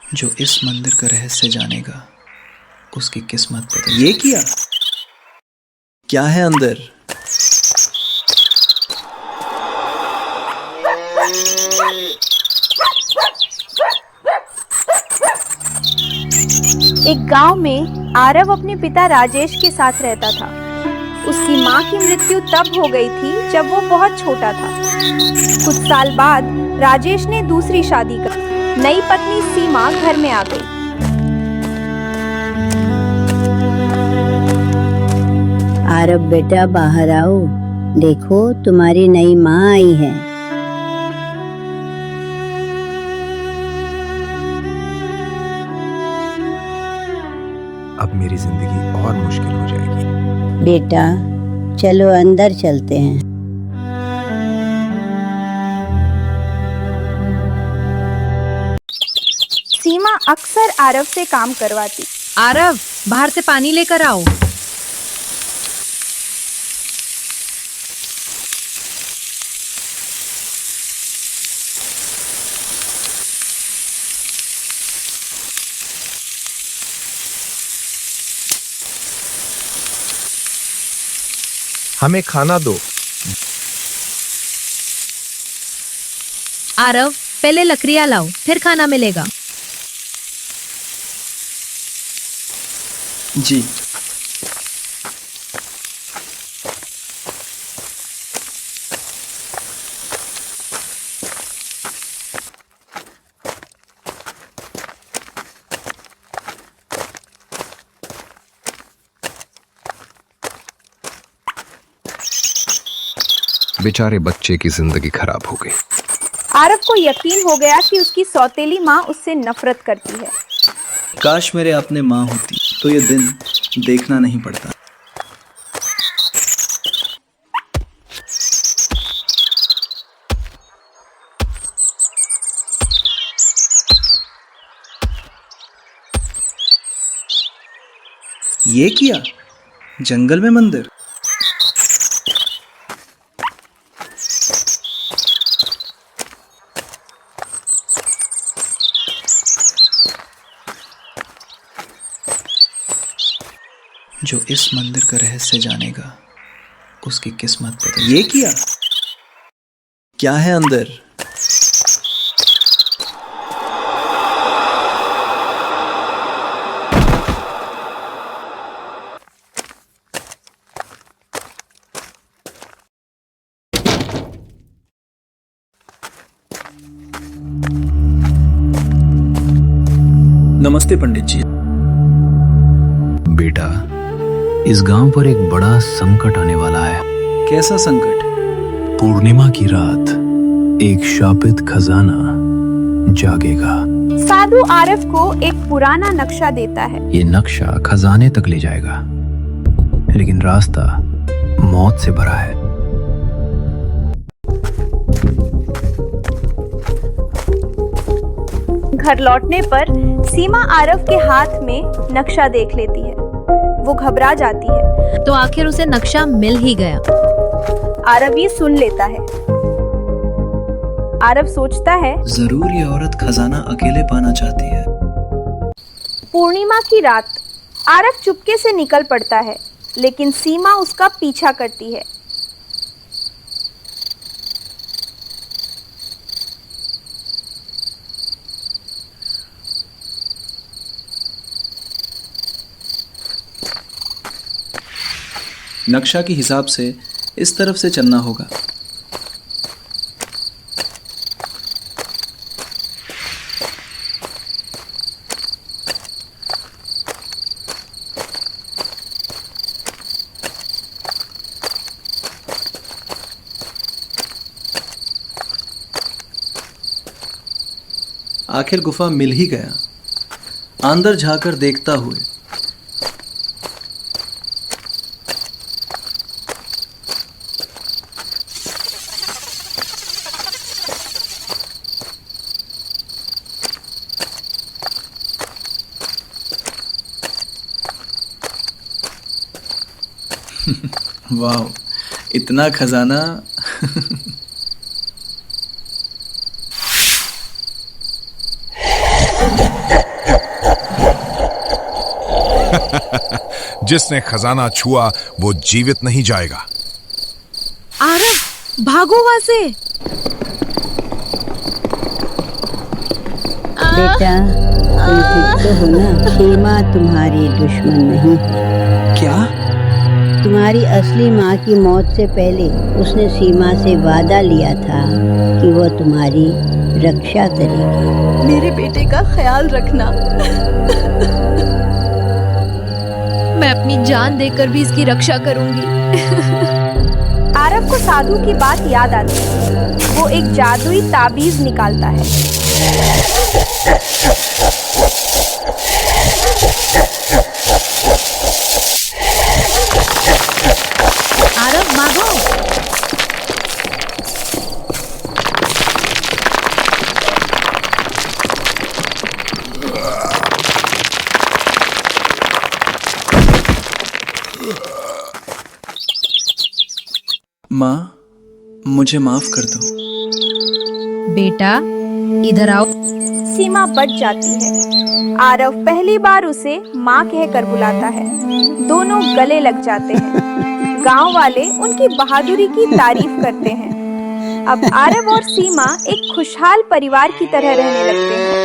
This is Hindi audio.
जो इस मंदिर का रहस्य जानेगा उसकी किस्मत बदल। ये किया क्या है अंदर? एक गांव में आरव अपने पिता राजेश के साथ रहता था। उसकी माँ की मृत्यु तब हो गई थी जब वो बहुत छोटा था। कुछ साल बाद राजेश ने दूसरी शादी कर नई पत्नी सीमा घर में आ गई। आरव बेटा बाहर आओ, देखो तुम्हारी नई माँ आई है। अब मेरी जिंदगी और मुश्किल हो जाएगी। बेटा चलो अंदर चलते हैं। सीमा अक्सर आरव से काम करवाती। आरव, बाहर से पानी लेकर आओ। हमें खाना दो। आरव, पहले लकड़ियां लाओ, फिर खाना मिलेगा। जी। बेचारे बच्चे की जिंदगी खराब हो गई। आरव को यकीन हो गया कि उसकी सौतेली माँ उससे नफरत करती है। काश मेरे अपने माँ होती तो ये दिन देखना नहीं पड़ता। ये किया जंगल में मंदिर। जो इस मंदिर का रहस्य जानेगा उसकी किस्मत बदल। ये किया क्या है अंदर? नमस्ते पंडित जी। बेटा, इस गांव पर एक बड़ा संकट आने वाला है। कैसा संकट? पूर्णिमा की रात एक शापित खजाना जागेगा। साधु आरव को एक पुराना नक्शा देता है। ये नक्शा खजाने तक ले जाएगा, लेकिन रास्ता मौत से भरा है। घर लौटने पर सीमा आरव के हाथ में नक्शा देख लेती है। वो घबरा जाती है। तो आखिर उसे नक्शा मिल ही गया। आरव ये सुन लेता है। आरव सोचता है, जरूर ये औरत खजाना अकेले पाना चाहती है। पूर्णिमा की रात आरव चुपके से निकल पड़ता है, लेकिन सीमा उसका पीछा करती है। नक्शा के हिसाब से इस तरफ से चलना होगा। आखिर गुफा मिल ही गया। अंदर झाकर देखता हुए वाह, इतना खजाना। जिसने खजाना छुआ वो जीवित नहीं जाएगा। आरव भागो वहां से। बेटा तुम ठीक तो हो ना? सीमा तुम्हारी दुश्मन नहीं है। क्या? तुम्हारी असली माँ की मौत से पहले उसने सीमा से वादा लिया था कि वो तुम्हारी रक्षा करेगी। मेरे बेटे का ख्याल रखना। मैं अपनी जान देकर भी इसकी रक्षा करूंगी। आरव को साधु की बात याद आती है। वो एक जादुई ताबीज निकालता है। आरव भागो। माँ, मुझे माफ कर दो। बेटा इधर आओ। सीमा बच जाती है। आरव पहली बार उसे माँ कहकर बुलाता है। दोनों गले लग जाते हैं। गांव वाले उनकी बहादुरी की तारीफ करते हैं। अब आरव और सीमा एक खुशहाल परिवार की तरह रहने लगते हैं।